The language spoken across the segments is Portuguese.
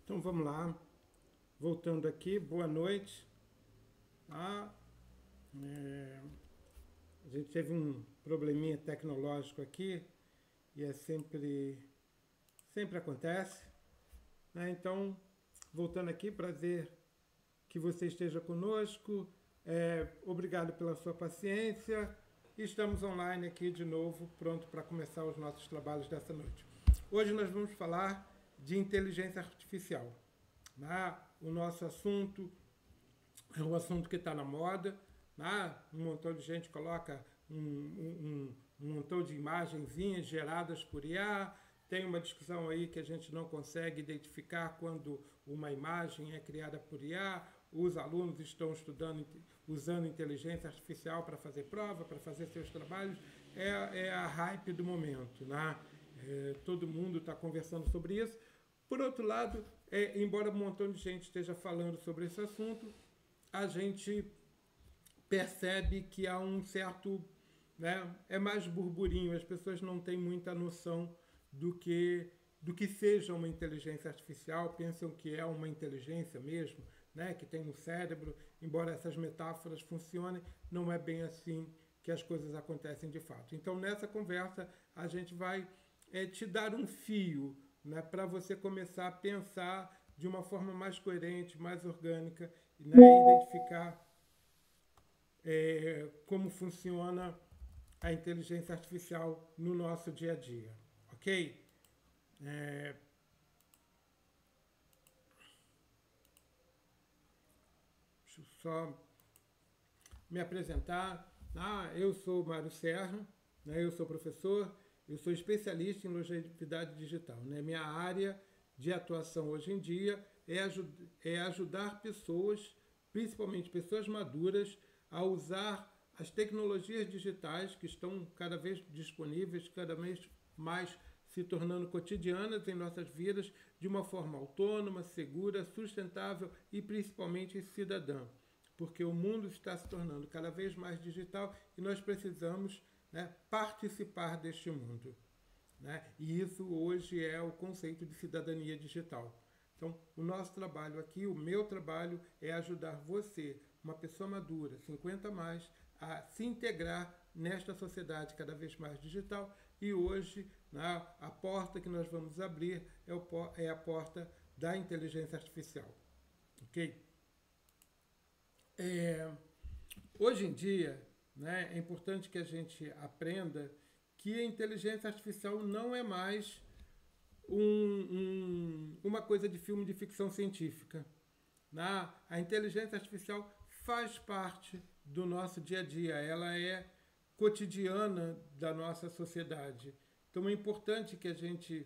Então vamos lá, voltando aqui, boa noite. É, a gente teve um probleminha tecnológico aqui e sempre acontece, né? Então, voltando aqui, prazer que você esteja conosco. Obrigado pela sua paciência. Estamos online aqui de novo, pronto para começar os nossos trabalhos dessa noite. Hoje nós vamos falar de inteligência artificial. O nosso assunto é um assunto que está na moda. Um montão de gente coloca um montão de imagenzinhas geradas por IA. Tem uma discussão aí que a gente não consegue identificar quando uma imagem é criada por IA. Os alunos estão estudando, usando inteligência artificial para fazer prova, para fazer seus trabalhos. É a hype do momento, né? Todo mundo está conversando sobre isso. Por outro lado, embora um montão de gente esteja falando sobre esse assunto, a gente percebe que há um certo... é mais burburinho, as pessoas não têm muita noção do que seja uma inteligência artificial, pensam que é uma inteligência mesmo, que tem um cérebro, embora essas metáforas funcionem, não é bem assim que as coisas acontecem de fato. Então, nessa conversa, a gente vai te dar um fio, para você começar a pensar de uma forma mais coerente, mais orgânica, e identificar como funciona a inteligência artificial no nosso dia a dia, ok? Deixa eu só me apresentar. Eu sou Mário Serra, eu sou professor, eu sou especialista em longevidade digital. Minha área de atuação hoje em dia é ajudar pessoas, principalmente pessoas maduras, a usar as tecnologias digitais que estão cada vez disponíveis, cada vez mais se tornando cotidianas em nossas vidas, de uma forma autônoma, segura, sustentável e principalmente cidadã. Porque o mundo está se tornando cada vez mais digital e nós precisamos participar deste mundo. E isso hoje é o conceito de cidadania digital. Então, o nosso trabalho aqui, o meu trabalho, é ajudar você, uma pessoa madura, 50 a mais, a se integrar nesta sociedade cada vez mais digital. E hoje, a porta que nós vamos abrir é a porta da inteligência artificial. Ok? Hoje em dia, é importante que a gente aprenda que a inteligência artificial não é mais uma coisa de filme de ficção científica. A inteligência artificial faz parte do nosso dia a dia, ela é cotidiana da nossa sociedade. Então é importante que a gente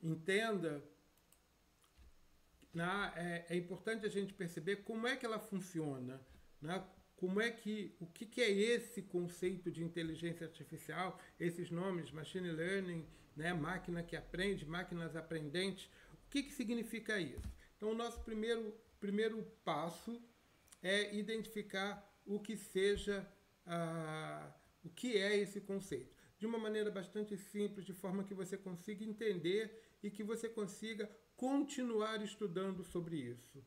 entenda, é importante a gente perceber como é que ela funciona, o que é esse conceito de inteligência artificial, esses nomes, machine learning, máquina que aprende, máquinas aprendentes, o que significa isso? Então, o nosso primeiro passo é identificar o que é esse conceito, de uma maneira bastante simples, de forma que você consiga entender e que você consiga continuar estudando sobre isso.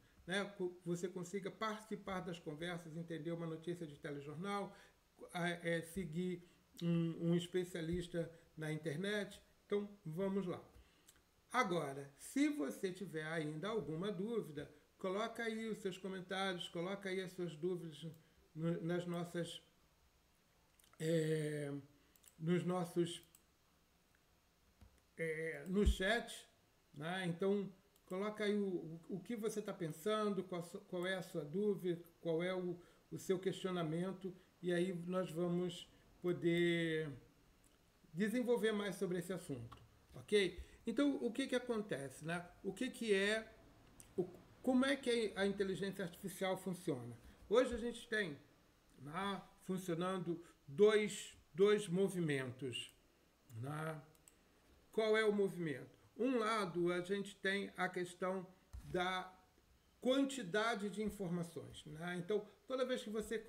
Você consiga participar das conversas, entender uma notícia de telejornal, seguir um especialista na internet. Então, vamos lá. Agora, se você tiver ainda alguma dúvida, coloca aí os seus comentários, coloca aí as suas dúvidas nas nossas... no chat. Então, coloca aí o que você está pensando, qual é a sua dúvida, qual é o seu questionamento, e aí nós vamos poder desenvolver mais sobre esse assunto, ok? Então, o que acontece? Como é que a inteligência artificial funciona? Hoje a gente tem funcionando dois movimentos. Qual é o movimento? Um lado, a gente tem a questão da quantidade de informações. Então, toda vez que você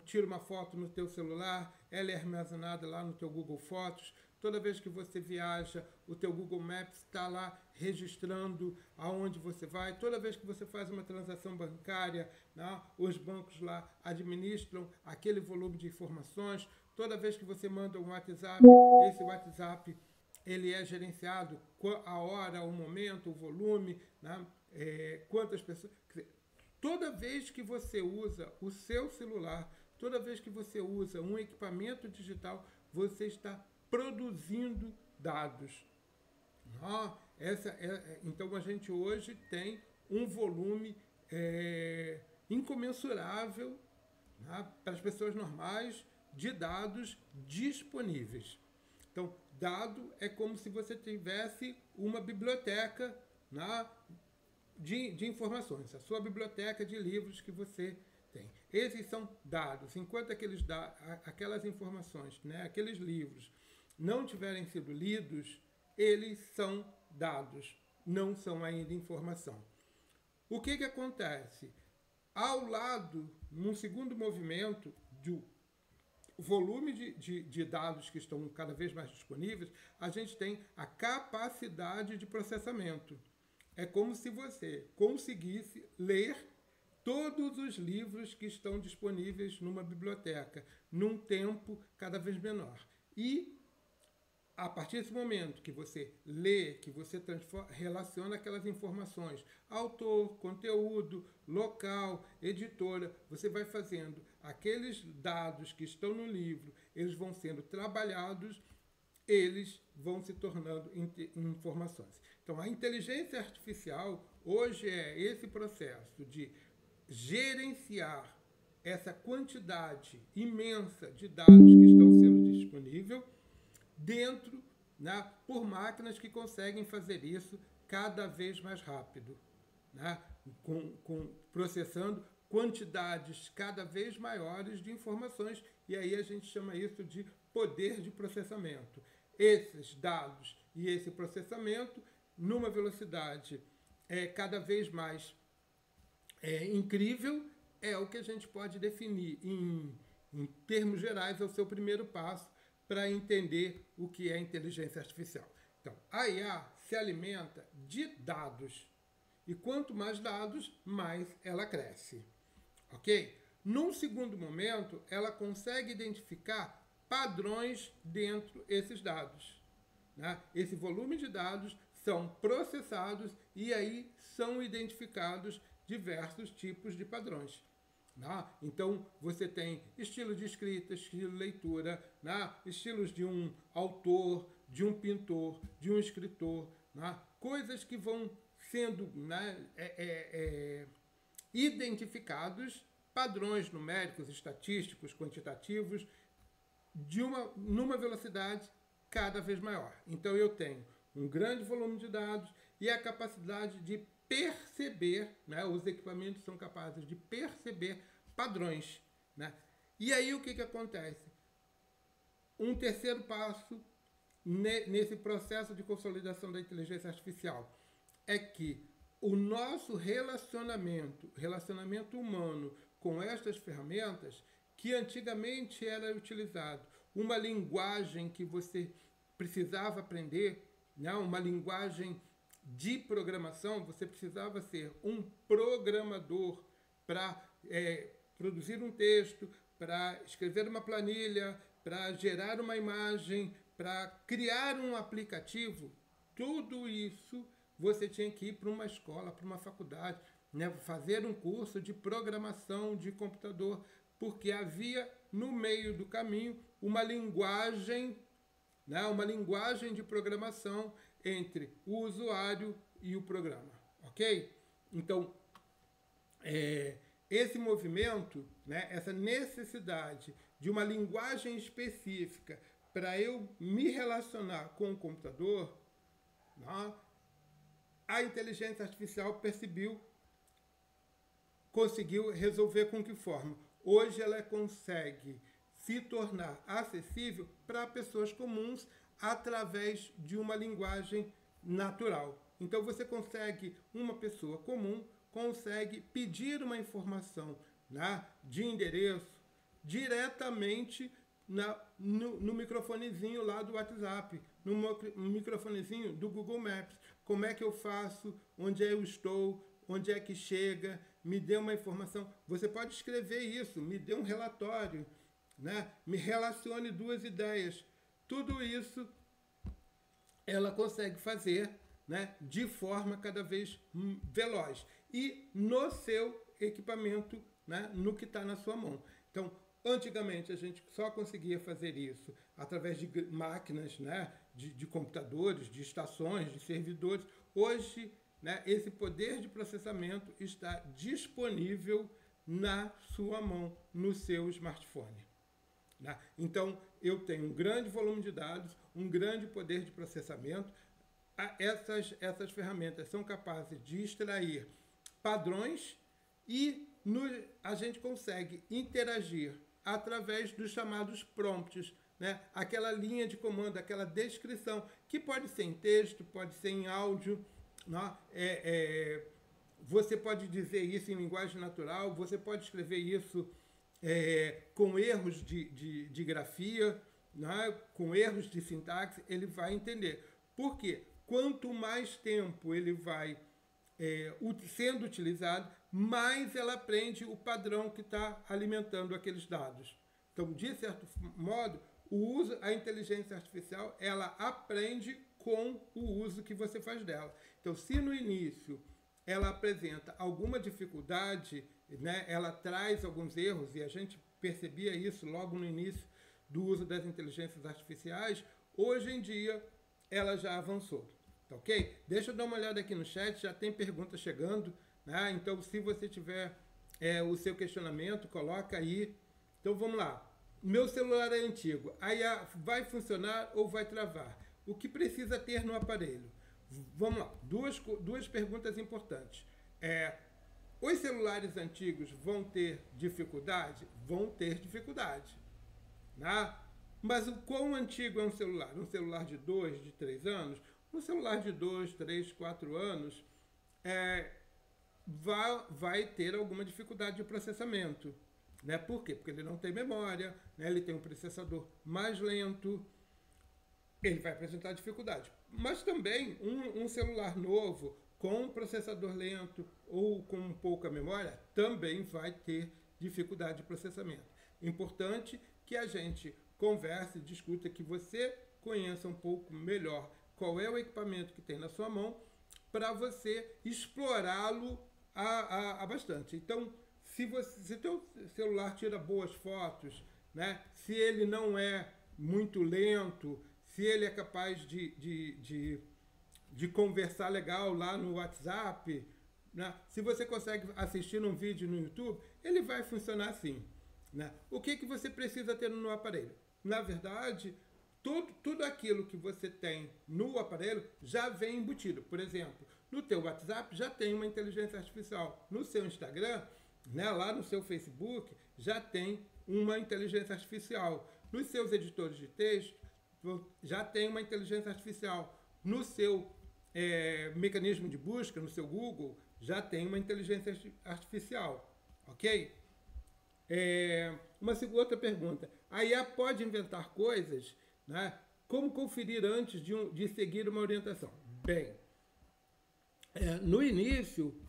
tira uma foto no teu celular, ela é armazenada lá no teu Google Fotos. toda vez que você viaja, o teu Google Maps está lá registrando aonde você vai, toda vez que você faz uma transação bancária, né, os bancos lá administram aquele volume de informações, toda vez que você manda um WhatsApp, esse WhatsApp ele é gerenciado, a hora, o momento, o volume, né, quantas pessoas... Toda vez que você usa o seu celular, toda vez que você usa um equipamento digital, você está produzindo dados. Então, a gente hoje tem um volume incomensurável, né, para as pessoas normais de dados disponíveis. Então, dado é como se você tivesse uma biblioteca, né, de informações, a sua biblioteca de livros que você tem. Esses são dados. Enquanto aquelas informações, né, aqueles livros, não tiverem sido lidos, eles são dados, não são ainda informação. O que acontece? Ao lado, num segundo movimento, do volume de dados que estão cada vez mais disponíveis, a gente tem a capacidade de processamento. É como se você conseguisse ler todos os livros que estão disponíveis numa biblioteca, num tempo cada vez menor. E, a partir desse momento que você lê, que você relaciona aquelas informações, autor, conteúdo, local, editora, você vai fazendo aqueles dados que estão no livro, eles vão sendo trabalhados, eles vão se tornando informações. Então, a inteligência artificial hoje é esse processo de gerenciar essa quantidade imensa de dados que estão sendo disponíveis dentro, né, por máquinas que conseguem fazer isso cada vez mais rápido, né, processando quantidades cada vez maiores de informações, e aí a gente chama isso de poder de processamento. Esses dados e esse processamento, numa velocidade cada vez mais incrível, é o que a gente pode definir em termos gerais, é o seu primeiro passo para entender o que é inteligência artificial. Então, a IA se alimenta de dados, e quanto mais dados, mais ela cresce. Ok? Num segundo momento, ela consegue identificar padrões dentro desses dados, né? Esse volume de dados são processados e aí são identificados diversos tipos de padrões. Né? Então, você tem estilo de escrita, estilo de leitura, né? Estilos de um autor, de um pintor, de um escritor, né? Coisas que vão sendo, né, identificados, padrões numéricos, estatísticos, quantitativos, numa velocidade cada vez maior. Então, eu tenho um grande volume de dados e a capacidade de perceber, né, os equipamentos são capazes de perceber padrões. Né? E aí, o que acontece? Um terceiro passo nesse processo de consolidação da inteligência artificial é que o nosso relacionamento humano com estas ferramentas, que antigamente era utilizado uma linguagem que você precisava aprender, né, uma linguagem de programação, você precisava ser um programador para produzir um texto, para escrever uma planilha, para gerar uma imagem, para criar um aplicativo. Tudo isso você tinha que ir para uma escola, para uma faculdade, né, fazer um curso de programação de computador, porque havia no meio do caminho uma linguagem, né, uma linguagem de programação entre o usuário e o programa, ok? Então, esse movimento, né, essa necessidade de uma linguagem específica para eu me relacionar com o computador, né, a inteligência artificial conseguiu resolver com que forma? Hoje ela consegue se tornar acessível para pessoas comuns através de uma linguagem natural. Então você consegue, uma pessoa comum, consegue pedir uma informação, né, de endereço diretamente no microfonezinho lá do WhatsApp, no microfonezinho do Google Maps. Como é que eu faço? Onde eu estou? Onde é que chega? Me dê uma informação. Você pode escrever isso, me dê um relatório, né? Me relacione duas ideias. Tudo isso ela consegue fazer, né, de forma cada vez veloz. E no seu equipamento, né, no que está na sua mão. Então, antigamente a gente só conseguia fazer isso através de máquinas, né, de computadores, de estações, de servidores. Hoje, né, esse poder de processamento está disponível na sua mão, no seu smartphone. Né? Então, eu tenho um grande volume de dados, um grande poder de processamento. Essas ferramentas são capazes de extrair padrões e a gente consegue interagir através dos chamados prompts, né? Aquela linha de comando, aquela descrição, que pode ser em texto, pode ser em áudio, né? Você pode dizer isso em linguagem natural, você pode escrever isso com erros de grafia, né? Com erros de sintaxe, ele vai entender. Por quê? Quanto mais tempo ele vai sendo utilizado, mais ela aprende o padrão que está alimentando aqueles dados. Então, de certo modo, a inteligência artificial, ela aprende com o uso que você faz dela. Então, se no início ela apresenta alguma dificuldade, né, ela traz alguns erros, e a gente percebia isso logo no início do uso das inteligências artificiais, hoje em dia ela já avançou. Tá ok? Deixa eu dar uma olhada aqui no chat, já tem perguntas chegando, né? Então, se você tiver o seu questionamento, coloca aí. Então, vamos lá. Meu celular é antigo, aí vai funcionar ou vai travar? O que precisa ter no aparelho? Vamos lá, duas perguntas importantes. Os celulares antigos vão ter dificuldade? Vão ter dificuldade. Né? Mas o quão antigo é um celular? Um celular de 2, de 3 anos? Um celular de 2, 3, 4 anos vai ter alguma dificuldade de processamento. Né? Por quê? Porque ele não tem memória, né? Ele tem um processador mais lento, ele vai apresentar dificuldade. Mas também um celular novo com um processador lento ou com pouca memória também vai ter dificuldade de processamento. Importante que a gente converse, discuta, que você conheça um pouco melhor qual é o equipamento que tem na sua mão para você explorá-lo a bastante. Então, se teu celular tira boas fotos, né, se ele não é muito lento, se ele é capaz de conversar legal lá no WhatsApp, né, se você consegue assistir um vídeo no YouTube, ele vai funcionar assim. Né? O que você precisa ter no aparelho? Na verdade, tudo aquilo que você tem no aparelho já vem embutido. Por exemplo, no teu WhatsApp já tem uma inteligência artificial. No seu Instagram, né, lá no seu Facebook, já tem uma inteligência artificial. Nos seus editores de texto, já tem uma inteligência artificial. No seu mecanismo de busca, no seu Google, já tem uma inteligência artificial. Ok? Uma outra pergunta. A IA pode inventar coisas, né? Como conferir antes de seguir uma orientação? Bem, no início,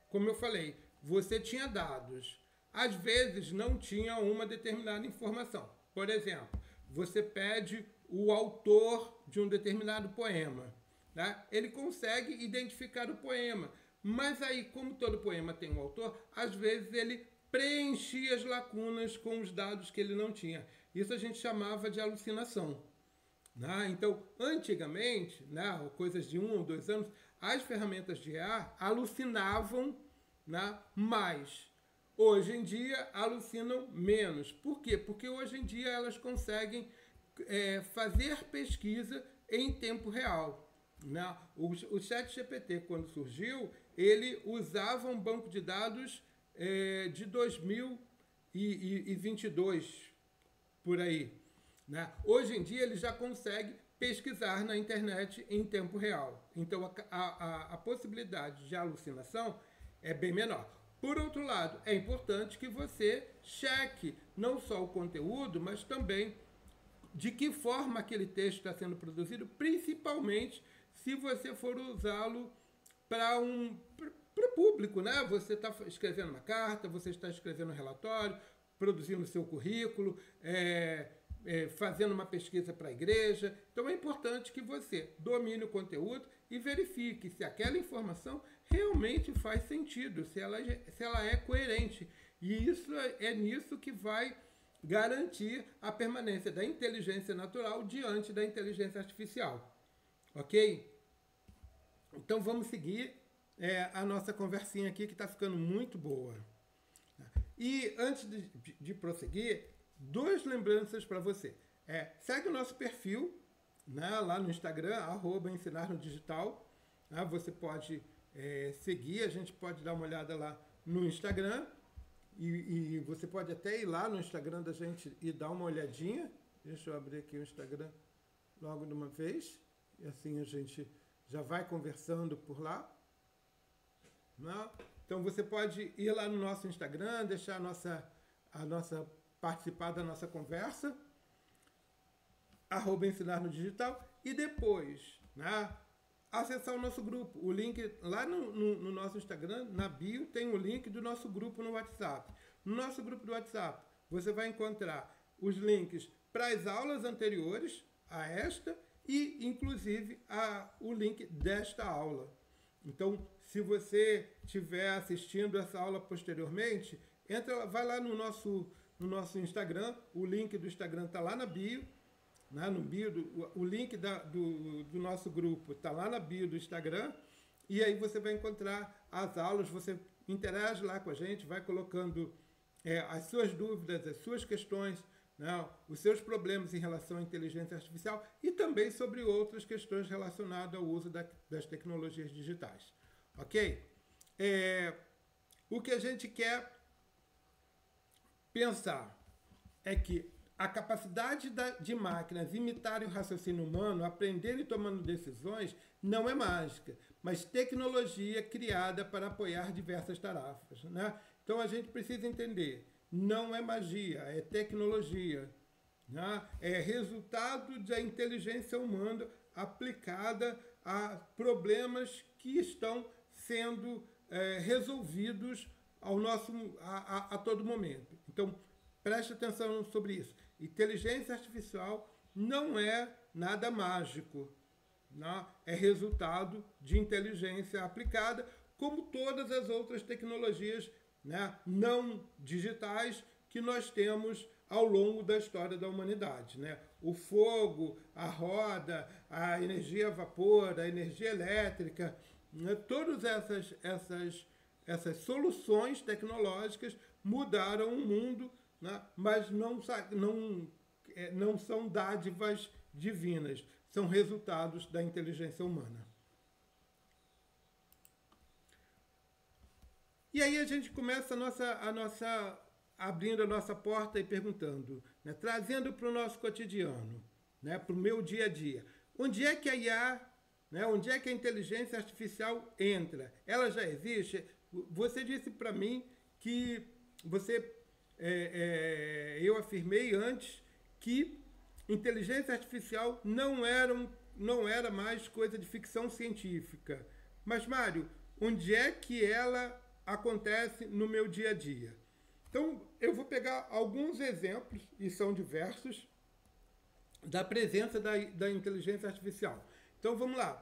como eu falei, você tinha dados. Às vezes não tinha uma determinada informação. Por exemplo, você pede o autor de um determinado poema. Né? Ele consegue identificar o poema. Mas aí, como todo poema tem um autor, às vezes ele preenchia as lacunas com os dados que ele não tinha. Isso a gente chamava de alucinação. Né? Então, antigamente, né, coisas de 1 ou 2 anos, as ferramentas de IA alucinavam, né, mais. Hoje em dia, alucinam menos. Por quê? Porque hoje em dia elas conseguem fazer pesquisa em tempo real. Né? O ChatGPT, quando surgiu, ele usava um banco de dados de 2022, por aí. Né? Hoje em dia, ele já consegue pesquisar na internet em tempo real. Então, a possibilidade de alucinação é bem menor. Por outro lado, é importante que você cheque não só o conteúdo, mas também de que forma aquele texto está sendo produzido, principalmente se você for usá-lo para o público, né? Você está escrevendo uma carta, você está escrevendo um relatório, produzindo o seu currículo, fazendo uma pesquisa para a igreja. Então é importante que você domine o conteúdo e verifique se aquela informação realmente faz sentido, se ela é coerente. E isso é nisso que vai garantir a permanência da inteligência natural diante da inteligência artificial. Ok? Então vamos seguir a nossa conversinha aqui, que está ficando muito boa. E antes de prosseguir, 2 lembranças para você. Segue o nosso perfil, né, lá no Instagram, @ensinarnodigital. Você pode seguir, a gente pode dar uma olhada lá no Instagram. E você pode até ir lá no Instagram da gente e dar uma olhadinha. Deixa eu abrir aqui o Instagram logo de uma vez. E assim a gente já vai conversando por lá. Não? Então você pode ir lá no nosso Instagram, deixar participar da nossa conversa, @ensinarnodigital, e depois, né, acessar o nosso grupo. O link lá no nosso Instagram, na bio, tem o link do nosso grupo no WhatsApp. No nosso grupo do WhatsApp, você vai encontrar os links para as aulas anteriores a esta e, inclusive, o link desta aula. Então, se você estiver assistindo essa aula posteriormente, vai lá no nosso Instagram, o link do Instagram está lá na bio, né? O link do nosso grupo está lá na bio do Instagram, e aí você vai encontrar as aulas, você interage lá com a gente, vai colocando as suas dúvidas, as suas questões, né? Os seus problemas em relação à inteligência artificial e também sobre outras questões relacionadas ao uso das tecnologias digitais. Ok? O que a gente quer pensar é que a capacidade de máquinas imitarem o raciocínio humano, aprendendo e tomando decisões, não é mágica, mas tecnologia criada para apoiar diversas tarefas, né? Então a gente precisa entender, não é magia, é tecnologia, né? É resultado da inteligência humana aplicada a problemas que estão sendo resolvidos a todo momento. Então, preste atenção sobre isso. Inteligência artificial não é nada mágico, né? É resultado de inteligência aplicada, como todas as outras tecnologias, né, não digitais que nós temos ao longo da história da humanidade, né? O fogo, a roda, a energia a vapor, a energia elétrica, né? Todas essas soluções tecnológicas mudaram o mundo, né? Mas não são dádivas divinas, são resultados da inteligência humana. E aí a gente começa abrindo a nossa porta e perguntando, né, trazendo para o nosso cotidiano, né, para o meu dia a dia. Onde é que a IA, né, onde é que a inteligência artificial entra? Ela já existe? Você disse para mim que eu afirmei antes que inteligência artificial não era mais coisa de ficção científica. Mas, Mário, onde é que ela acontece no meu dia a dia? Então, eu vou pegar alguns exemplos, e são diversos, da presença da inteligência artificial. Então, vamos lá.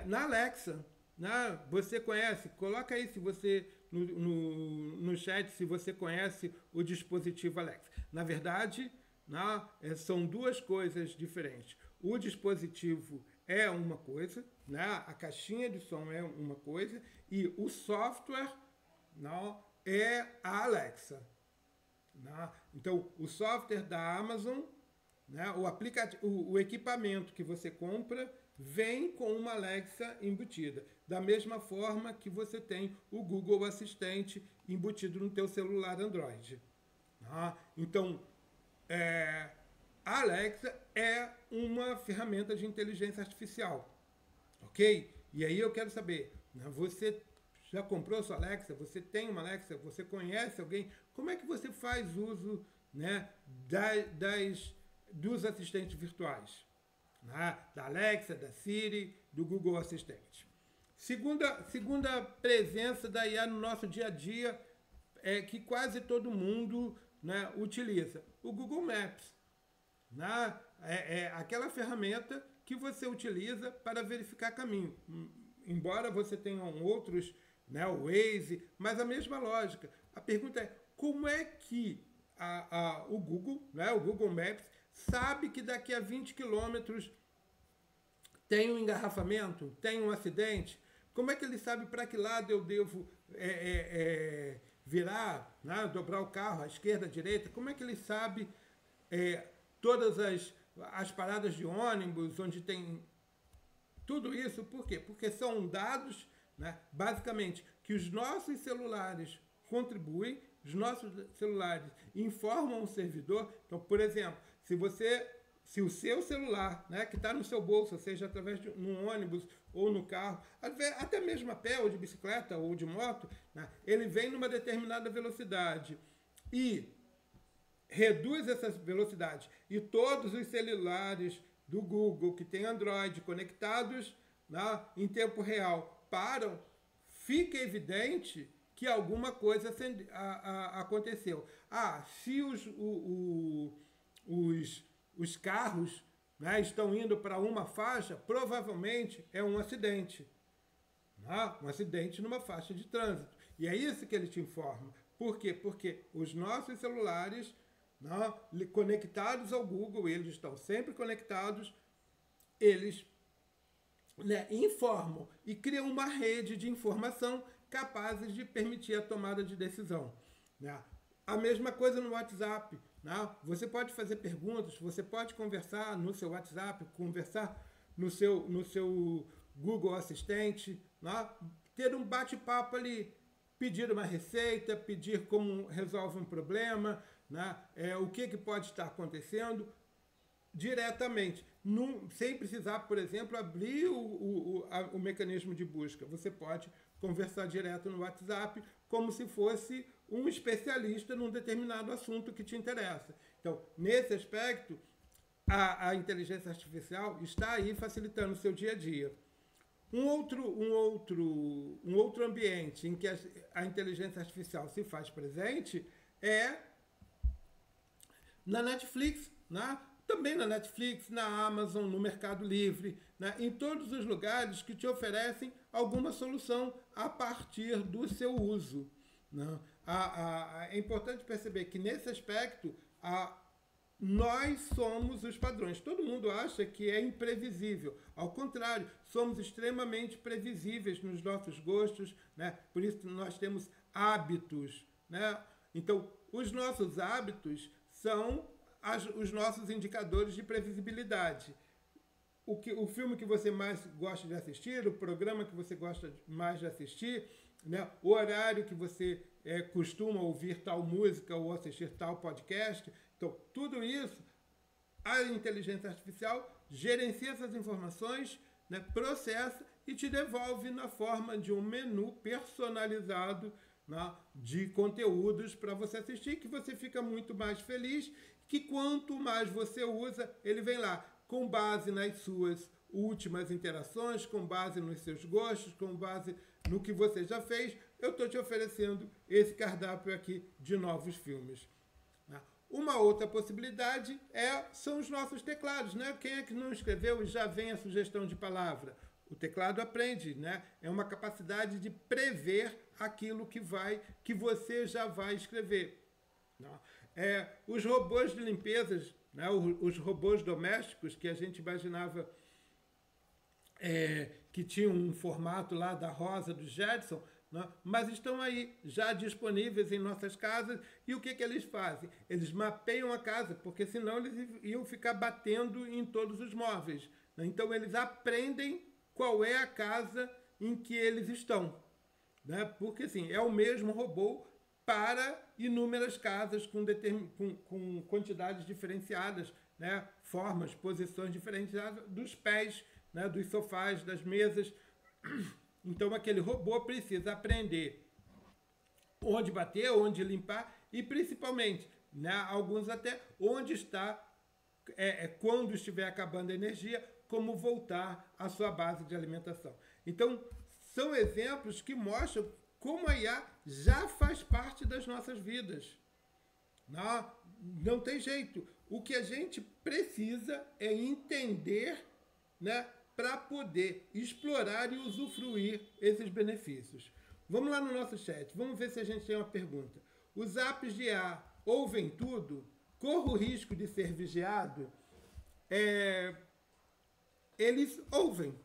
Na Alexa, né, você conhece, coloca aí se você no chat se você conhece o dispositivo Alexa. Na verdade, né, são duas coisas diferentes. O dispositivo é uma coisa, né, a caixinha de som é uma coisa, e o software, não, é a Alexa. Né? Então, o software da Amazon, né, o equipamento que você compra vem com uma Alexa embutida. Da mesma forma que você tem o Google Assistente embutido no teu celular Android. Né? Então, a Alexa é uma ferramenta de inteligência artificial. Ok? E aí eu quero saber, né, você já comprou sua Alexa? Você tem uma Alexa? Você conhece alguém? Como é que você faz uso, né, dos assistentes virtuais? Da Alexa, da Siri, do Google Assistente. Segunda presença da IA no nosso dia a dia é que quase todo mundo, né, utiliza. O Google Maps. É aquela ferramenta que você utiliza para verificar caminho. Embora você tenha outros, né, o Waze, mas a mesma lógica. A pergunta é, como é que o Google, né, o Google Maps, sabe que daqui a 20 quilômetros tem um engarrafamento, tem um acidente? Como é que ele sabe para que lado eu devo virar, né, dobrar o carro, à esquerda, à direita? Como é que ele sabe todas as paradas de ônibus, onde tem tudo isso? Por quê? Porque são dados, né, basicamente, que os nossos celulares contribuem, os nossos celulares informam o servidor. Então, por exemplo, se o seu celular, né, que está no seu bolso, seja através de um ônibus ou no carro, até mesmo a pé, ou de bicicleta, ou de moto, né, ele vem numa determinada velocidade e reduz essa velocidade, e todos os celulares do Google que tem Android conectados, né, em tempo real param, fica evidente que alguma coisa aconteceu. Se os carros, né, estão indo para uma faixa, provavelmente é um acidente. Um acidente numa faixa de trânsito. E é isso que ele te informa. Por quê? Porque os nossos celulares, conectados ao Google, eles estão sempre conectados, eles, né, informam e criam uma rede de informação capazes de permitir a tomada de decisão. Né? A mesma coisa no WhatsApp. Você pode fazer perguntas, você pode conversar no seu WhatsApp, conversar no seu Google Assistente, ter um bate-papo ali, pedir uma receita, pedir como resolve um problema, o que pode estar acontecendo diretamente, sem precisar, por exemplo, abrir o mecanismo de busca. Você pode conversar direto no WhatsApp como se fosse um especialista num determinado assunto que te interessa. Então, nesse aspecto, a inteligência artificial está aí facilitando o seu dia a dia. Um outro ambiente em que a inteligência artificial se faz presente é na Netflix, também na Netflix, na Amazon, no Mercado Livre, em todos os lugares que te oferecem alguma solução a partir do seu uso. É importante perceber que, nesse aspecto, nós somos os padrões. Todo mundo acha que é imprevisível. Ao contrário, somos extremamente previsíveis nos nossos gostos, por isso nós temos hábitos. Então, os nossos hábitos são os nossos indicadores de previsibilidade. O filme que você mais gosta de assistir, o programa que você gosta mais de assistir, o horário que você costuma ouvir tal música ou assistir tal podcast. Então, tudo isso, a inteligência artificial gerencia essas informações, processa e te devolve na forma de um menu personalizado, de conteúdos para você assistir, que você fica muito mais feliz, que quanto mais você usa, ele vem lá, com base nas suas últimas interações, com base nos seus gostos, com base no que você já fez, eu estou te oferecendo esse cardápio aqui de novos filmes. Uma outra possibilidade são os nossos teclados. Quem é que não escreveu e já vem a sugestão de palavra? O teclado aprende, é uma capacidade de prever aquilo que você já vai escrever. Os robôs de limpezas, os robôs domésticos que a gente imaginava que tinham um formato lá da Rosa, do Jetson, mas estão aí, já disponíveis em nossas casas. E o que eles fazem? Eles mapeiam a casa, porque senão eles iam ficar batendo em todos os móveis. Então, eles aprendem qual é a casa em que eles estão. Porque, assim, é o mesmo robô para inúmeras casas com quantidades diferenciadas, formas, posições diferenciadas dos pés, dos sofás, das mesas. Então aquele robô precisa aprender onde bater, onde limpar e principalmente, né, alguns até onde está, quando estiver acabando a energia, como voltar à sua base de alimentação. Então, são exemplos que mostram como a IA já faz parte das nossas vidas. Não tem jeito. O que a gente precisa é entender, né, para poder explorar e usufruir esses benefícios. Vamos lá no nosso chat, vamos ver se a gente tem uma pergunta. Os apps de IA ouvem tudo? Corro o risco de ser vigiado? Eles ouvem,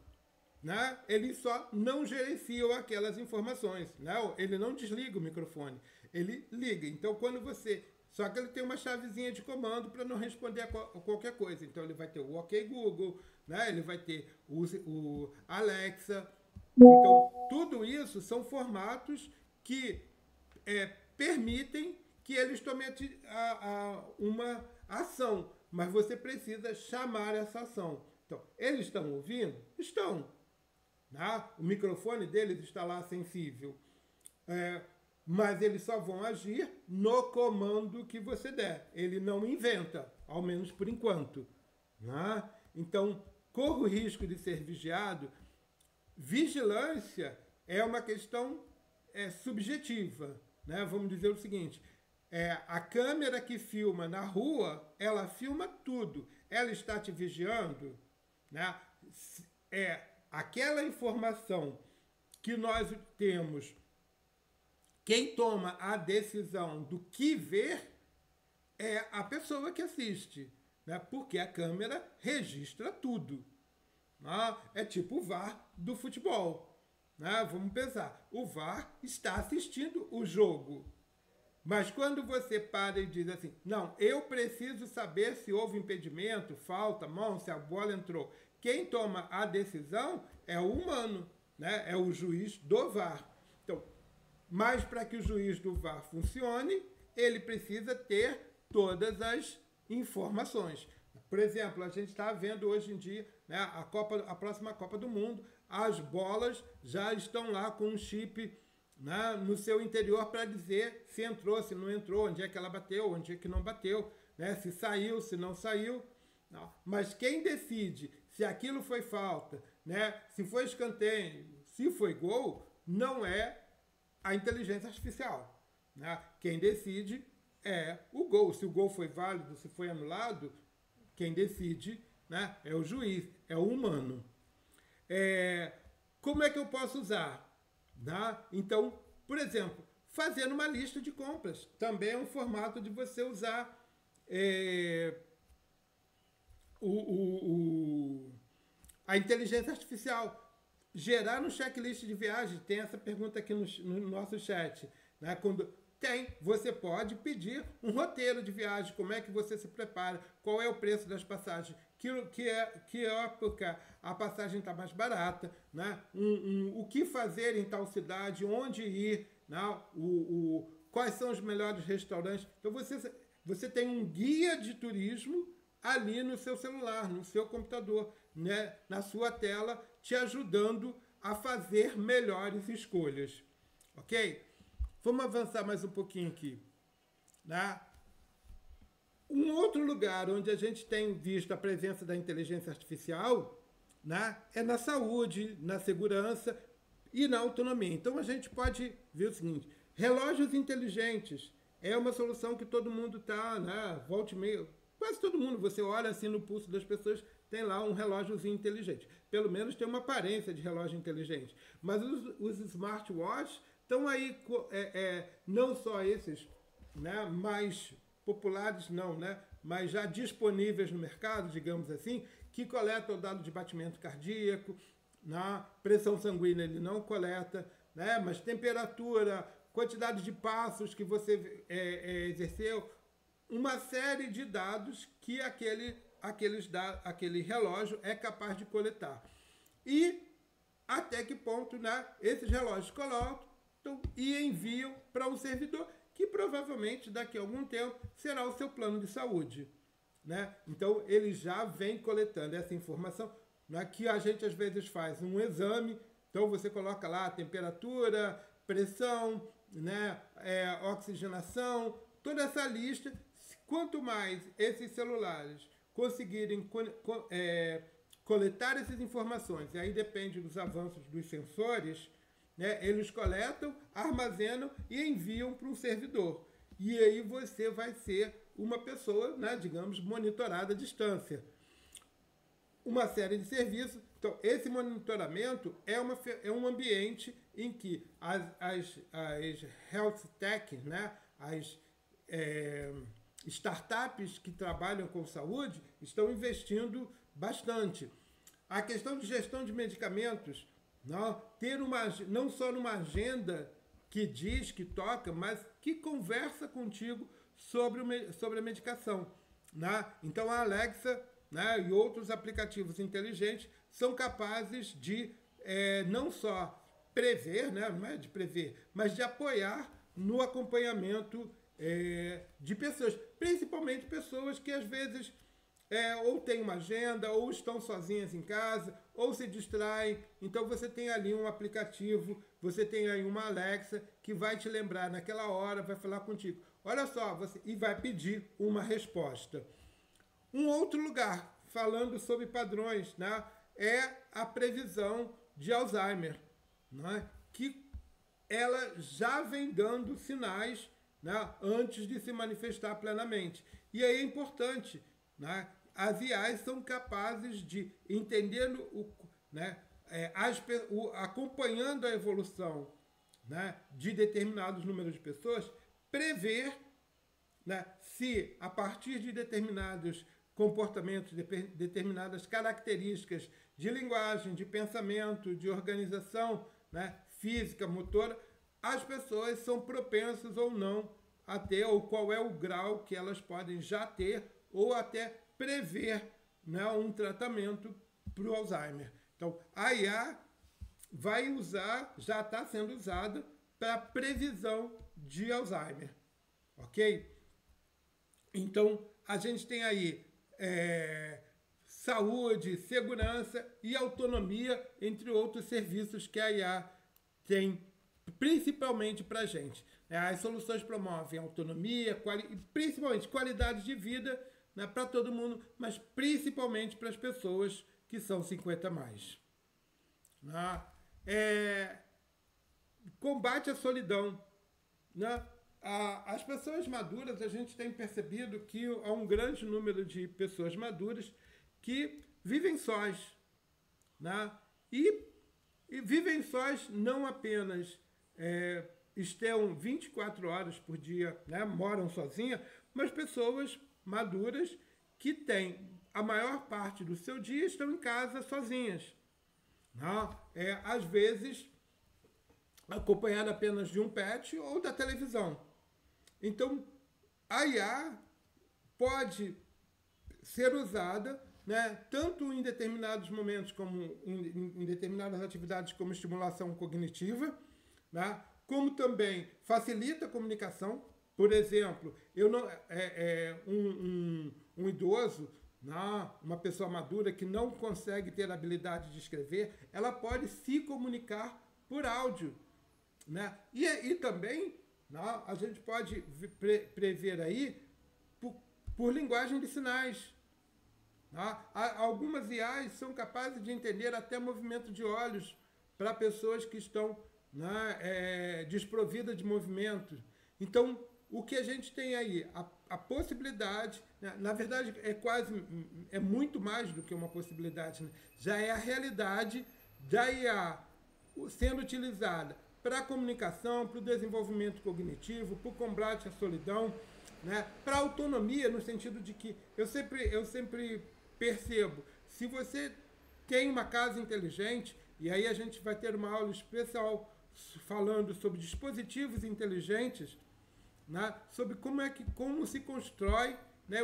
né? Eles só não gerenciam aquelas informações, né? Ele não desliga o microfone, ele liga. Então, quando você... Só que ele tem uma chavezinha de comando para não responder a qualquer coisa. Então, ele vai ter o OK Google, né? Ele vai ter o Alexa. Então, tudo isso são formatos que permitem que eles tomem uma ação, mas você precisa chamar essa ação. Então, eles estão ouvindo? Estão. Né? O microfone deles está lá sensível. Mas eles só vão agir no comando que você der. Ele não inventa, ao menos por enquanto. Né? Então, corre o risco de ser vigiado. Vigilância é uma questão subjetiva. Né? Vamos dizer o seguinte, a câmera que filma na rua, ela filma tudo. Ela está te vigiando? Né? Aquela informação que nós temos, quem toma a decisão do que ver é a pessoa que assiste, né? Porque a câmera registra tudo. É tipo o VAR do futebol. Né? Vamos pensar, o VAR está assistindo o jogo. Mas quando você para e diz assim, não, eu preciso saber se houve impedimento, falta, mão, se a bola entrou. Quem toma a decisão é o humano, né? É o juiz do VAR. Então, mas para que o juiz do VAR funcione, ele precisa ter todas as informações. Por exemplo, a gente está vendo hoje em dia, né, a próxima Copa do Mundo, as bolas já estão lá com um chip, né, no seu interior para dizer se entrou, se não entrou, onde é que ela bateu, onde é que não bateu, né, se saiu, se não saiu. Não. Mas quem decide se aquilo foi falta, né, se foi escanteio, se foi gol, não é a inteligência artificial. Né? Quem decide é o gol. Se o gol foi válido, se foi anulado, quem decide, né, é o juiz, é o humano. Como é que eu posso usar? Né? Então, por exemplo, fazendo uma lista de compras. Também é um formato de você usar a inteligência artificial. Gerar um checklist de viagem. Tem essa pergunta aqui no nosso chat. Né? Você pode pedir um roteiro de viagem, como é que você se prepara, qual é o preço das passagens, que época a passagem está mais barata, né? O que fazer em tal cidade, onde ir, né? Quais são os melhores restaurantes. Então você tem um guia de turismo ali no seu celular, no seu computador, né? Na sua tela, te ajudando a fazer melhores escolhas. Ok? Vamos avançar mais um pouquinho aqui. Né? Um outro lugar onde a gente tem visto a presença da inteligência artificial, né, é na saúde, na segurança e na autonomia. Então a gente pode ver o seguinte, relógios inteligentes é uma solução que todo mundo está, né, volta e meia, quase todo mundo, você olha assim no pulso das pessoas, tem lá um relógiozinho inteligente. Pelo menos tem uma aparência de relógio inteligente. Mas os smartwatches estão aí, não só esses, né, mais populares, não, né, mas já disponíveis no mercado, digamos assim, que coletam o dado de batimento cardíaco, na pressão sanguínea ele não coleta, né, mas temperatura, quantidade de passos que você exerceu, uma série de dados que aquele relógio é capaz de coletar. E até que ponto, né, esses relógios coletam e enviam para um servidor que provavelmente daqui a algum tempo será o seu plano de saúde. Né? Então ele já vem coletando essa informação, né, que a gente às vezes faz um exame, Então você coloca lá temperatura, pressão, né, oxigenação, toda essa lista. Quanto mais esses celulares conseguirem coletar essas informações, e aí depende dos avanços dos sensores, né, eles coletam, armazenam e enviam para um servidor. E aí você vai ser uma pessoa, né, digamos, monitorada à distância. Uma série de serviços. Então, esse monitoramento é um ambiente em que as health tech, né, as startups que trabalham com saúde estão investindo bastante. A questão de gestão de medicamentos, não só numa agenda que diz, que toca, mas que conversa contigo sobre a medicação. Né? Então a Alexa, né, e outros aplicativos inteligentes são capazes de não só prever, né, não é de prever, mas de apoiar no acompanhamento de pessoas, principalmente pessoas que às vezes ou têm uma agenda, ou estão sozinhas em casa, ou se distraem. Então você tem ali um aplicativo, você tem aí uma Alexa que vai te lembrar naquela hora, vai falar contigo. Olha só, e vai pedir uma resposta. Um outro lugar, falando sobre padrões, né, é a previsão de Alzheimer, né, que ela já vem dando sinais, né, antes de se manifestar plenamente. E aí é importante, né, as IAs são capazes de, entendendo, acompanhando a evolução, né, de determinados números de pessoas, prever, né, se a partir de determinados comportamentos, determinadas características de linguagem, de pensamento, de organização, né, física, motora, as pessoas são propensas ou não a ter, ou qual é o grau que elas podem já ter, ou até prever, né, um tratamento para o Alzheimer. Então, a IA vai usar, já está sendo usada para previsão de Alzheimer, ok? Então, a gente tem aí saúde, segurança e autonomia, entre outros serviços que a IA tem, principalmente para a gente. As soluções promovem autonomia, principalmente qualidade de vida, né, para todo mundo, mas principalmente para as pessoas que são 50 mais. Combate a solidão. Né? As pessoas maduras, a gente tem percebido que há um grande número de pessoas maduras que vivem sós. Né? E vivem sós não apenas estão 24 horas por dia, né, moram sozinhas, mas pessoas maduras que têm a maior parte do seu dia estão em casa sozinhas. Às vezes acompanhada apenas de um pet ou da televisão. Então, a IA pode ser usada, né, tanto em determinados momentos, como em determinadas atividades como estimulação cognitiva, né, como também facilita a comunicação. Por exemplo, um idoso, uma pessoa madura que não consegue ter a habilidade de escrever, ela pode se comunicar por áudio. Né? E também, né, a gente pode prever aí por linguagem de sinais. Né? Algumas IAs são capazes de entender até movimento de olhos para pessoas que estão, né, desprovidas de movimento. Então, o que a gente tem aí? A possibilidade, né, na verdade, é muito mais do que uma possibilidade, né? Já é a realidade da IA sendo utilizada para a comunicação, para o desenvolvimento cognitivo, para o combate à solidão, né, para a autonomia, no sentido de que eu sempre percebo, se você tem uma casa inteligente, e aí a gente vai ter uma aula especial falando sobre dispositivos inteligentes, né, sobre como se constrói, né,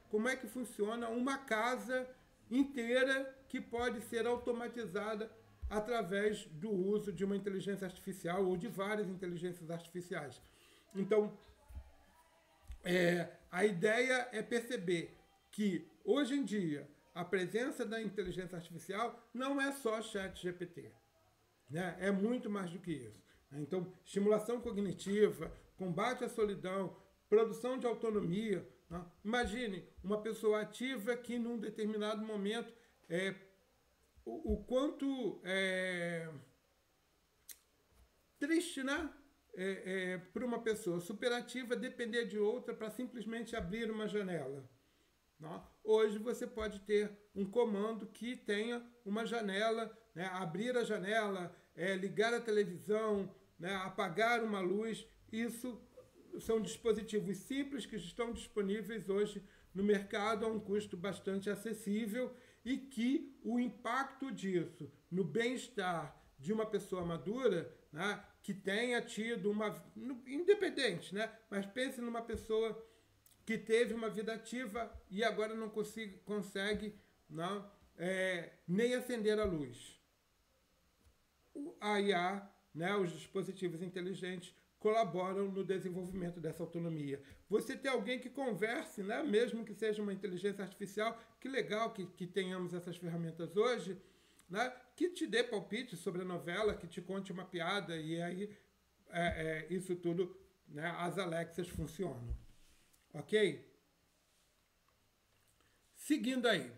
como é que funciona uma casa inteira que pode ser automatizada através do uso de uma inteligência artificial ou de várias inteligências artificiais. Então, a ideia é perceber que, hoje em dia, a presença da inteligência artificial não é só ChatGPT. né? É muito mais do que isso. Então, estimulação cognitiva, combate à solidão, produção de autonomia. Né? Imagine uma pessoa ativa que, num determinado momento, o quanto triste, né? Para uma pessoa superativa depender de outra para simplesmente abrir uma janela. Não? Hoje você pode ter um comando que tenha uma janela, né? Abrir a janela, ligar a televisão, né? Apagar uma luz. Isso são dispositivos simples que estão disponíveis hoje no mercado a um custo bastante acessível e que o impacto disso no bem-estar de uma pessoa madura, né, que tenha tido uma... independente, né, mas pense numa pessoa que teve uma vida ativa e agora não consegue não, nem acender a luz. A IA, né, os dispositivos inteligentes, colaboram no desenvolvimento dessa autonomia. Você ter alguém que converse, né, mesmo que seja uma inteligência artificial, que legal que tenhamos essas ferramentas hoje, né, que te dê palpite sobre a novela, que te conte uma piada, e aí isso tudo, né, as Alexas funcionam. Ok? Seguindo aí.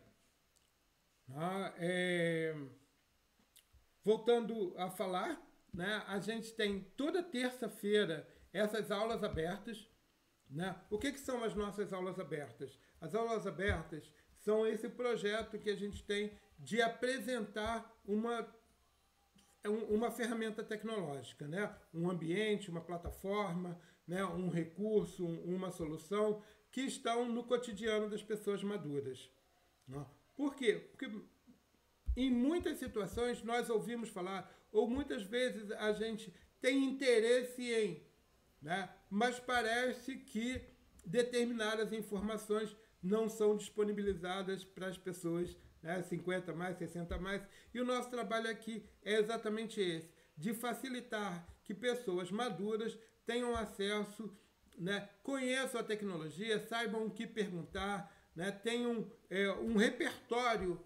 Voltando a falar, né, a gente tem toda terça-feira essas aulas abertas. Né? O que são as nossas aulas abertas? As aulas abertas são esse projeto que a gente tem de apresentar uma ferramenta tecnológica, né? Um ambiente, uma plataforma, né? Um recurso, uma solução que estão no cotidiano das pessoas maduras. Né? Por quê? Porque em muitas situações nós ouvimos falar, ou muitas vezes a gente tem interesse em, né? Mas parece que determinadas informações não são disponibilizadas para as pessoas, né? 50 mais, 60 mais. E o nosso trabalho aqui é exatamente esse, de facilitar que pessoas maduras tenham acesso, né? Conheçam a tecnologia, saibam o que perguntar, né? Tenham um repertório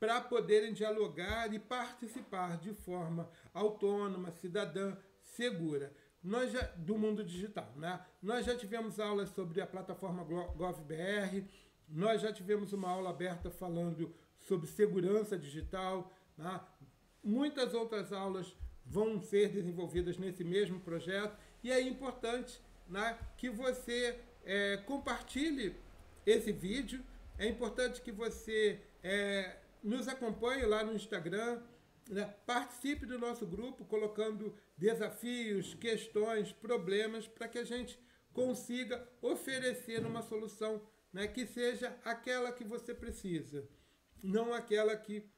para poderem dialogar e participar de forma autônoma, cidadã, segura. Do mundo digital, né? Nós já tivemos aulas sobre a plataforma GovBR, nós já tivemos uma aula aberta falando sobre segurança digital, né? Muitas outras aulas vão ser desenvolvidas nesse mesmo projeto e é importante, né, que você compartilhe esse vídeo, é importante que você nos acompanhe lá no Instagram, né? Participe do nosso grupo colocando desafios, questões, problemas para que a gente consiga oferecer uma solução, né, que seja aquela que você precisa, não aquela que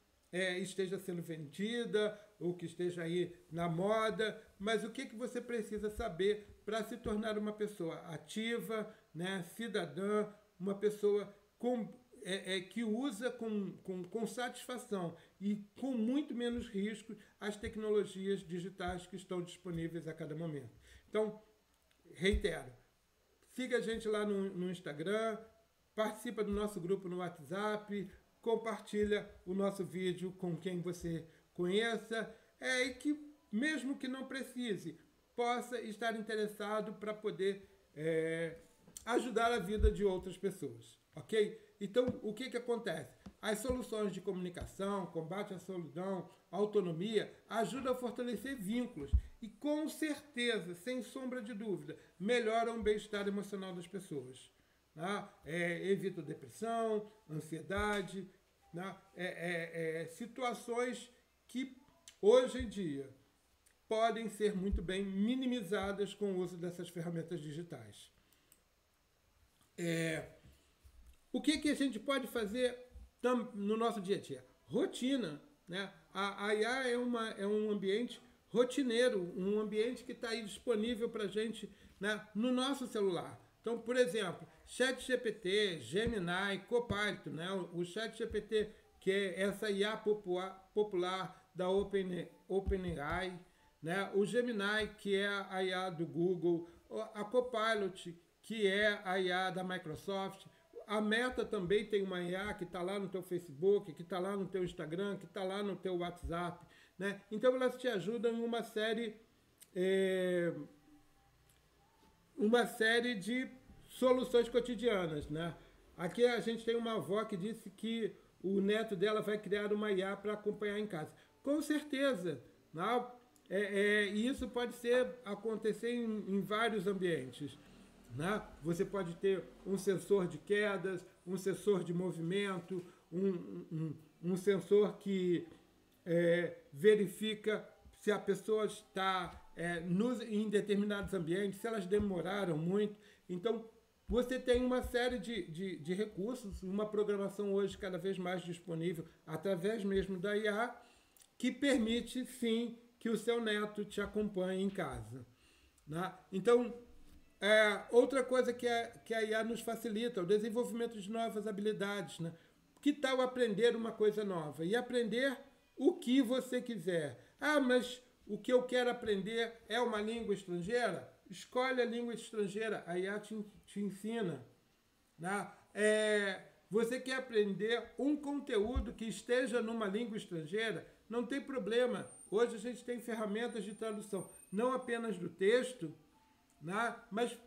esteja sendo vendida ou que esteja aí na moda, mas o que você precisa saber para se tornar uma pessoa ativa, né, cidadã, uma pessoa que usa com satisfação e com muito menos risco as tecnologias digitais que estão disponíveis a cada momento. Então, reitero, siga a gente lá no Instagram, participa do nosso grupo no WhatsApp, compartilha o nosso vídeo com quem você conheça, e que, mesmo que não precise, possa estar interessado para poder ajudar a vida de outras pessoas, ok? Então, o que acontece? As soluções de comunicação, combate à solidão, autonomia, ajudam a fortalecer vínculos e, com certeza, sem sombra de dúvida, melhoram o bem-estar emocional das pessoas. Né? Evita depressão, ansiedade, né? Situações que, hoje em dia, podem ser muito bem minimizadas com o uso dessas ferramentas digitais. O que a gente pode fazer no nosso dia a dia? Rotina, né? A IA é um ambiente rotineiro, um ambiente que está aí disponível para a gente, né, no nosso celular. Então, por exemplo, ChatGPT, Gemini, Copilot, né? O ChatGPT, que é essa IA popular da OpenAI, né? O Gemini, que é a IA do Google, a Copilot, que é a IA da Microsoft. A Meta também tem uma IA que está lá no teu Facebook, que está lá no teu Instagram, que está lá no teu WhatsApp. né? Então elas te ajudam em uma série de soluções cotidianas, né? Aqui a gente tem uma avó que disse que o neto dela vai criar uma IA para acompanhar em casa. Com certeza, né? E isso pode acontecer em vários ambientes, né? Você pode ter um sensor de quedas, um sensor de movimento, um sensor que verifica se a pessoa está em determinados ambientes, se elas demoraram muito. Então, você tem uma série de recursos, uma programação hoje cada vez mais disponível, através mesmo da IA, que permite, sim, que o seu neto te acompanhe em casa, né? Então, outra coisa que a IA nos facilita, o desenvolvimento de novas habilidades, né? Que tal aprender uma coisa nova? E aprender o que você quiser. Ah, mas o que eu quero aprender é uma língua estrangeira? Escolhe a língua estrangeira, a IA te ensina, né? Você quer aprender um conteúdo que esteja numa língua estrangeira? Não tem problema. Hoje a gente tem ferramentas de tradução, não apenas do texto, né? Mas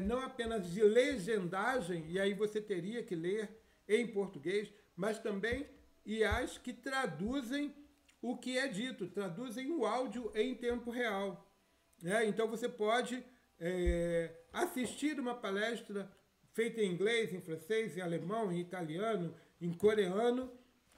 não apenas de legendagem, e aí você teria que ler em português, mas também IAs que traduzem o que é dito, traduzem o áudio em tempo real, né? Então você pode assistir uma palestra feita em inglês, em francês, em alemão, em italiano, em coreano,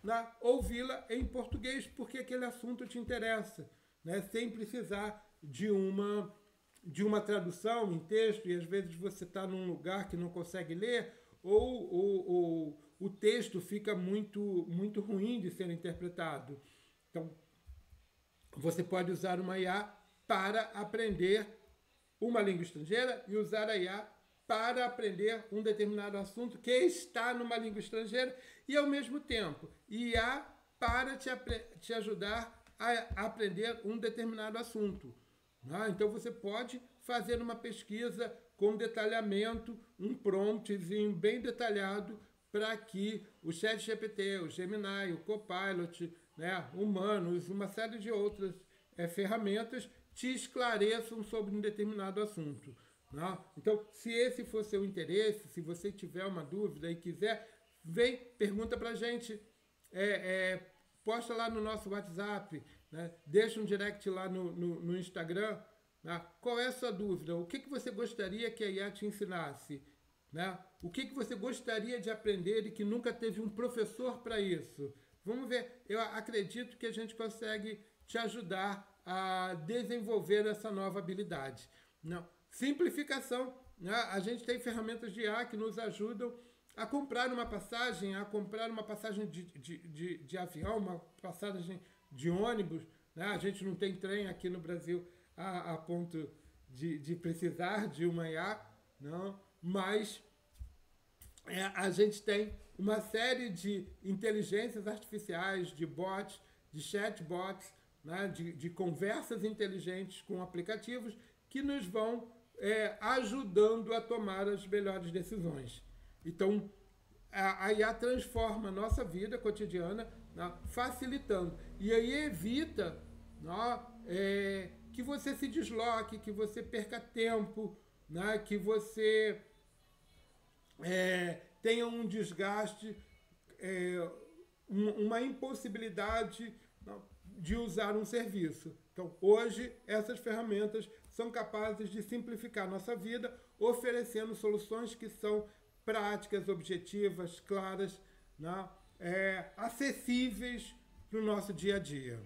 né? Ouvi-la em português, porque aquele assunto te interessa, né? Sem precisar de uma tradução em texto, e às vezes você está num lugar que não consegue ler, ou o texto fica muito, muito ruim de ser interpretado. Então, você pode usar uma IA para aprender uma língua estrangeira e usar a IA para aprender um determinado assunto que está numa língua estrangeira e, ao mesmo tempo, IA para te ajudar a aprender um determinado assunto. Então, você pode fazer uma pesquisa com detalhamento, um promptzinho bem detalhado para que o ChatGPT, o Gemini, o Copilot, né, Humanos, uma série de outras ferramentas te esclareçam sobre um determinado assunto, né? Então, se esse for seu interesse, se você tiver uma dúvida e quiser, vem, pergunta para a gente, posta lá no nosso WhatsApp, né? Deixa um direct lá no Instagram, né? Qual é a sua dúvida? O que você gostaria que a IA te ensinasse? Né? O que você gostaria de aprender e que nunca teve um professor para isso? Vamos ver, eu acredito que a gente consegue te ajudar a desenvolver essa nova habilidade. Não. Simplificação, né? A gente tem ferramentas de IA que nos ajudam a comprar uma passagem de avião, uma passagem de ônibus, né? A gente não tem trem aqui no Brasil a ponto de precisar de uma IA, não, mas a gente tem uma série de inteligências artificiais, de bots, de chatbots, né, de conversas inteligentes com aplicativos que nos vão ajudando a tomar as melhores decisões. Então, a IA transforma a nossa vida cotidiana, né, facilitando. E aí evita, né, que você se desloque, que você perca tempo, né, que você tenha um desgaste, uma impossibilidade de usar um serviço. Então, hoje, essas ferramentas são capazes de simplificar nossa vida, oferecendo soluções que são práticas, objetivas, claras, né? Acessíveis para o nosso dia a dia.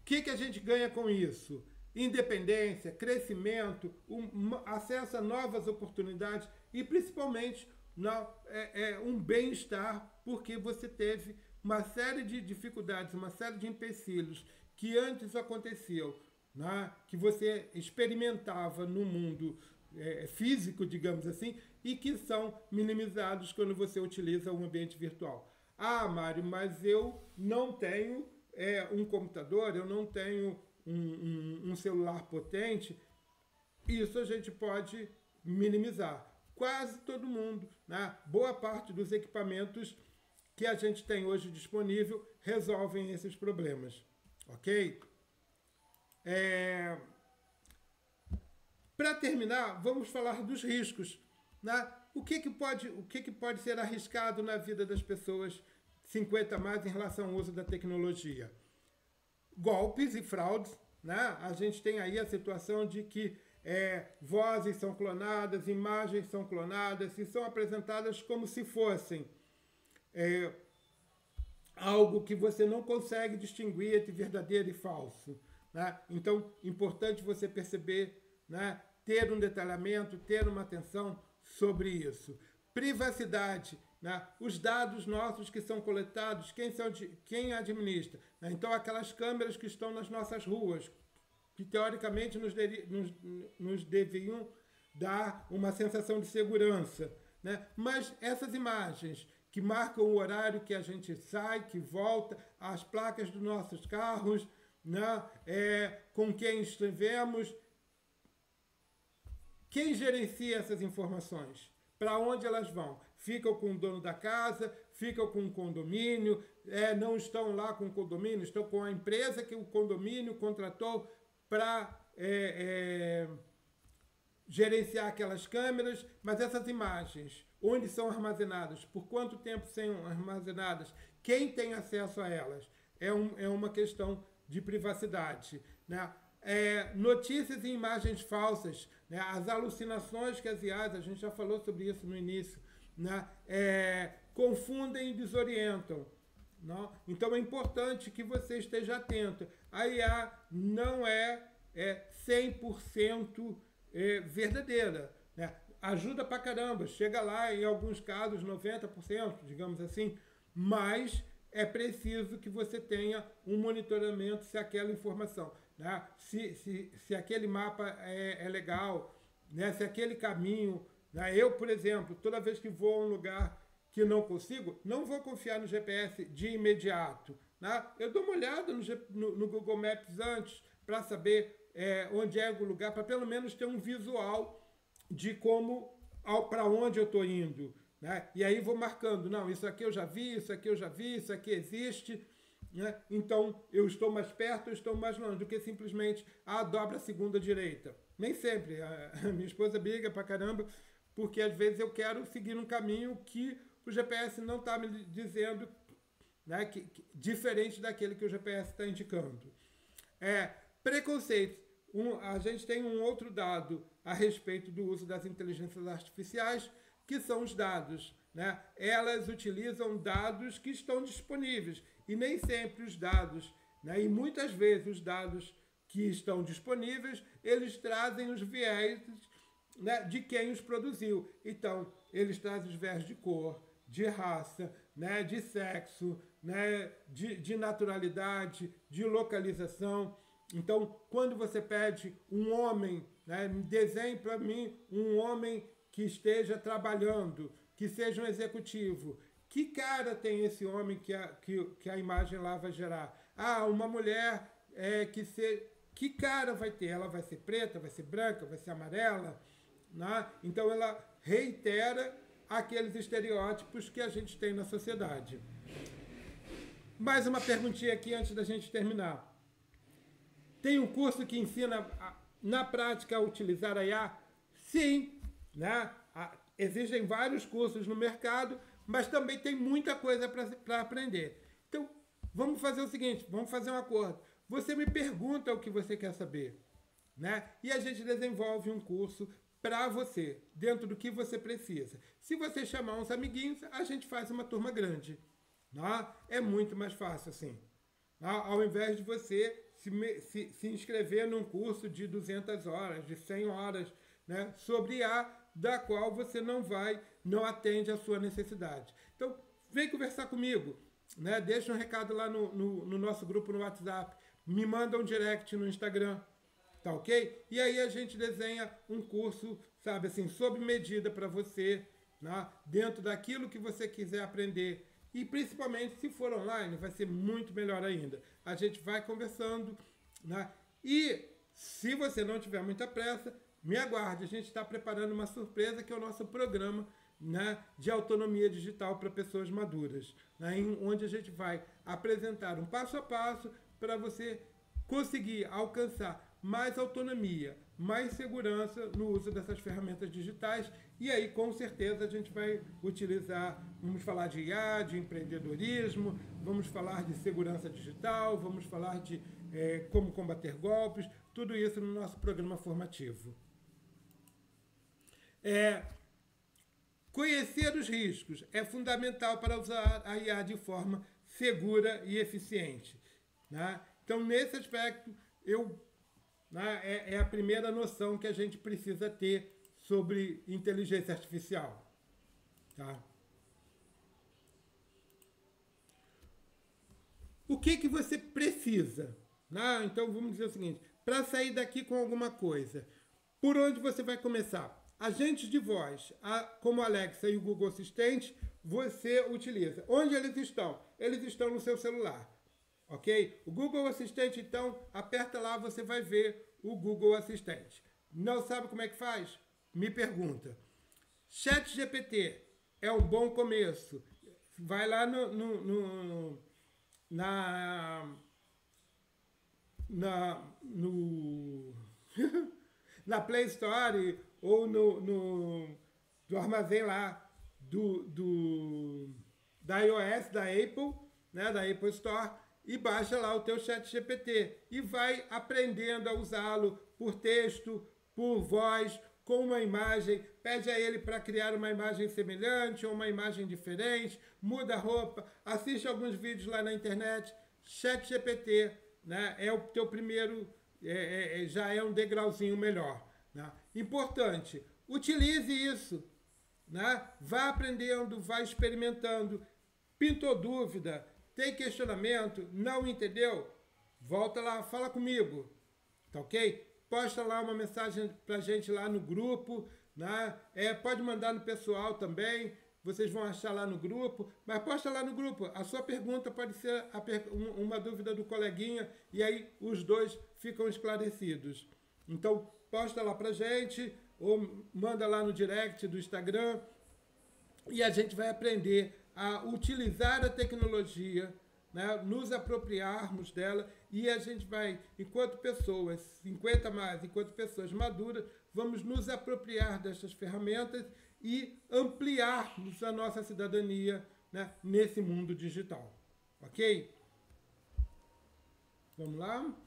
O que a gente ganha com isso? Independência, crescimento, acesso a novas oportunidades e, principalmente, um bem-estar, porque você teve uma série de dificuldades, uma série de empecilhos que antes aconteciam, né, que você experimentava no mundo físico, digamos assim, e que são minimizados quando você utiliza um ambiente virtual. Ah, Mário, mas eu não tenho um computador, eu não tenho um celular potente. Isso a gente pode minimizar. Quase todo mundo, né? Boa parte dos equipamentos que a gente tem hoje disponível resolvem esses problemas, ok? Para terminar, vamos falar dos riscos, né? O que pode ser arriscado na vida das pessoas 50 mais em relação ao uso da tecnologia? Golpes e fraudes, né? A gente tem aí a situação de que vozes são clonadas, imagens são clonadas e são apresentadas como se fossem algo que você não consegue distinguir entre verdadeiro e falso, né? Então, importante você perceber, né? Ter um detalhamento, ter uma atenção sobre isso. Privacidade, né? Os dados nossos que são coletados, quem administra, né? Então, aquelas câmeras que estão nas nossas ruas, que teoricamente nos deviam dar uma sensação de segurança, né? Mas essas imagens que marcam o horário que a gente sai, que volta, as placas dos nossos carros, né? Com quem estivemos, quem gerencia essas informações? Para onde elas vão? Ficam com o dono da casa, ficam com o condomínio, não estão lá com o condomínio, estão com a empresa que o condomínio contratou para gerenciar aquelas câmeras, mas essas imagens, onde são armazenadas, por quanto tempo são armazenadas, quem tem acesso a elas, é uma questão de privacidade, né? Notícias e imagens falsas, né? As alucinações que as IAs, a gente já falou sobre isso no início, né? Confundem e desorientam. Não? Então é importante que você esteja atento. A IA não é 100% verdadeira, né? Ajuda pra caramba, chega lá em alguns casos 90%, digamos assim, mas é preciso que você tenha um monitoramento se aquela informação, né? Se aquele mapa é legal, né? Se aquele caminho, né? Eu, por exemplo, toda vez que vou a um lugar que não consigo, não vou confiar no GPS de imediato, né? Eu dou uma olhada no Google Maps antes para saber onde é o lugar, para pelo menos ter um visual de para onde eu estou indo, né? E aí vou marcando, não, isso aqui eu já vi, isso aqui eu já vi, isso aqui existe, né? Então eu estou mais perto, eu estou mais longe do que simplesmente dobra a segunda direita. Nem sempre. A minha esposa briga pra caramba, porque às vezes eu quero seguir um caminho que o GPS não está me dizendo, né, diferente daquele que o GPS está indicando. Preconceitos. A gente tem um outro dado a respeito do uso das inteligências artificiais, que são os dados, né? Elas utilizam dados que estão disponíveis, e nem sempre os dados, né, e muitas vezes os dados que estão disponíveis, eles trazem os viés, né, de quem os produziu. Então, eles trazem os viés de cor, de raça, né, de sexo, né, de naturalidade, de localização. Então, quando você pede um homem, né, desenhe para mim um homem que esteja trabalhando, que seja um executivo, que cara tem esse homem que a imagem lá vai gerar? Uma mulher que cara vai ter? Ela vai ser preta, vai ser branca, vai ser amarela? Né? Então, ela reitera aqueles estereótipos que a gente tem na sociedade. Mais uma perguntinha aqui antes da gente terminar. Tem um curso que ensina, na prática, a utilizar a IA? Sim, né? Existem vários cursos no mercado, mas também tem muita coisa para aprender. Então, vamos fazer o seguinte, vamos fazer um acordo. Você me pergunta o que você quer saber, né? E a gente desenvolve um curso para você, dentro do que você precisa. Se você chamar uns amiguinhos, a gente faz uma turma grande. Né? É muito mais fácil assim. Ao invés de você se inscrever num curso de 200 horas, de 100 horas, né, sobre IA, da qual você não atende à sua necessidade. Então, vem conversar comigo, né? Deixa um recado lá no nosso grupo no WhatsApp, me manda um direct no Instagram, tá ok? E aí a gente desenha um curso, sabe assim, sob medida para você, né, dentro daquilo que você quiser aprender. E principalmente se for online, vai ser muito melhor ainda. A gente vai conversando, né? E se você não tiver muita pressa, me aguarde. A gente está preparando uma surpresa que é o nosso programa, né, de autonomia digital para pessoas maduras, né, onde a gente vai apresentar um passo a passo para você conseguir alcançar mais autonomia, mais segurança no uso dessas ferramentas digitais. E aí, com certeza, a gente vai utilizar, vamos falar de IA, de empreendedorismo, vamos falar de segurança digital, vamos falar de como combater golpes, tudo isso no nosso programa formativo. Conhecer os riscos é fundamental para usar a IA de forma segura e eficiente, né? Então, nesse aspecto, é a primeira noção que a gente precisa ter sobre inteligência artificial. Tá? O que você precisa? Né? Então, vamos dizer o seguinte, para sair daqui com alguma coisa, por onde você vai começar? Agentes de voz, como a Alexa e o Google Assistente, você utiliza. Onde eles estão? Eles estão no seu celular. Ok? O Google Assistente, então, aperta lá, você vai ver o Google Assistente. Não sabe como é que faz? Me pergunta. ChatGPT é um bom começo. Vai lá na Play Store ou no armazém lá da iOS, da Apple, né, da Apple Store, e baixa lá o teu ChatGPT e vai aprendendo a usá-lo por texto, por voz, com uma imagem. Pede a ele para criar uma imagem semelhante ou uma imagem diferente, muda a roupa, assiste alguns vídeos lá na internet. ChatGPT, né, é o teu primeiro, já é um degrauzinho melhor. Né? Importante, utilize isso, né? Vá aprendendo, vá experimentando. Pintou dúvida, tem questionamento, não entendeu? Volta lá, fala comigo, tá ok? Posta lá uma mensagem pra gente lá no grupo, né? Pode mandar no pessoal também, vocês vão achar lá no grupo, mas posta lá no grupo. A sua pergunta pode ser uma dúvida do coleguinha e aí os dois ficam esclarecidos. Então, posta lá pra gente ou manda lá no direct do Instagram e a gente vai aprender a utilizar a tecnologia, né, nos apropriarmos dela e a gente vai, enquanto pessoas, 50 mais, enquanto pessoas maduras, vamos nos apropriar dessas ferramentas e ampliarmos a nossa cidadania, né, nesse mundo digital. Ok? Vamos lá?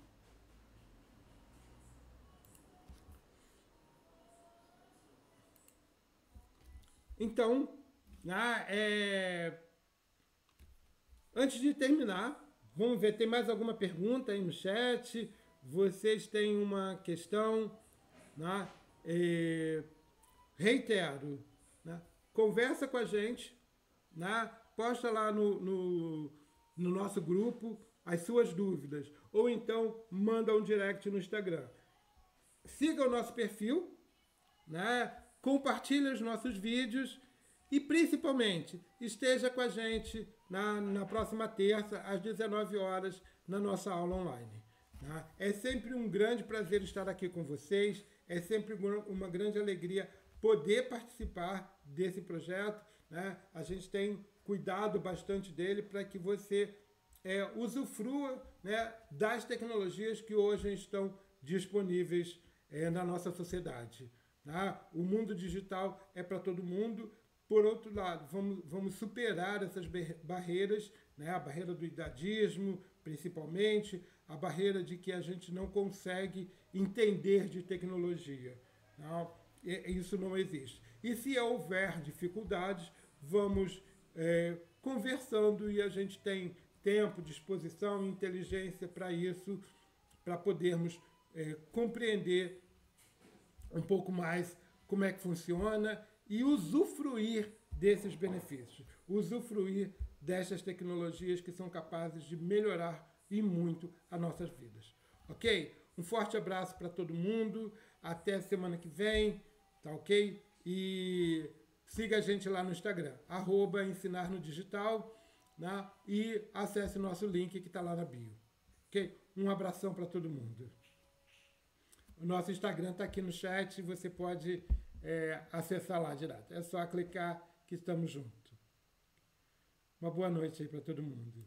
Então, antes de terminar, vamos ver, tem mais alguma pergunta aí no chat? Vocês têm uma questão? Né? Reitero, né? Conversa com a gente, né? Posta lá no nosso grupo as suas dúvidas, ou então manda um direct no Instagram. Siga o nosso perfil, né? Compartilhe os nossos vídeos e, principalmente, esteja com a gente na próxima terça, às 19 horas, na nossa aula online. Tá? É sempre um grande prazer estar aqui com vocês, é sempre uma grande alegria poder participar desse projeto. Né? A gente tem cuidado bastante dele para que você usufrua, né, das tecnologias que hoje estão disponíveis na nossa sociedade. O mundo digital é para todo mundo. Por outro lado, vamos superar essas barreiras, né? A barreira do idadismo, principalmente, a barreira de que a gente não consegue entender de tecnologia. Não, isso não existe. E se houver dificuldades, vamos conversando e a gente tem tempo, disposição e inteligência para isso, para podermos compreender um pouco mais como é que funciona e usufruir desses benefícios, usufruir dessas tecnologias que são capazes de melhorar e muito as nossas vidas. Ok? Um forte abraço para todo mundo, até semana que vem, tá ok? E siga a gente lá no Instagram, @ensinarnodigital, né? E acesse o nosso link que está lá na bio. Ok? Um abração para todo mundo. O nosso Instagram está aqui no chat, você pode acessar lá direto. É só clicar que estamos juntos. Uma boa noite aí para todo mundo.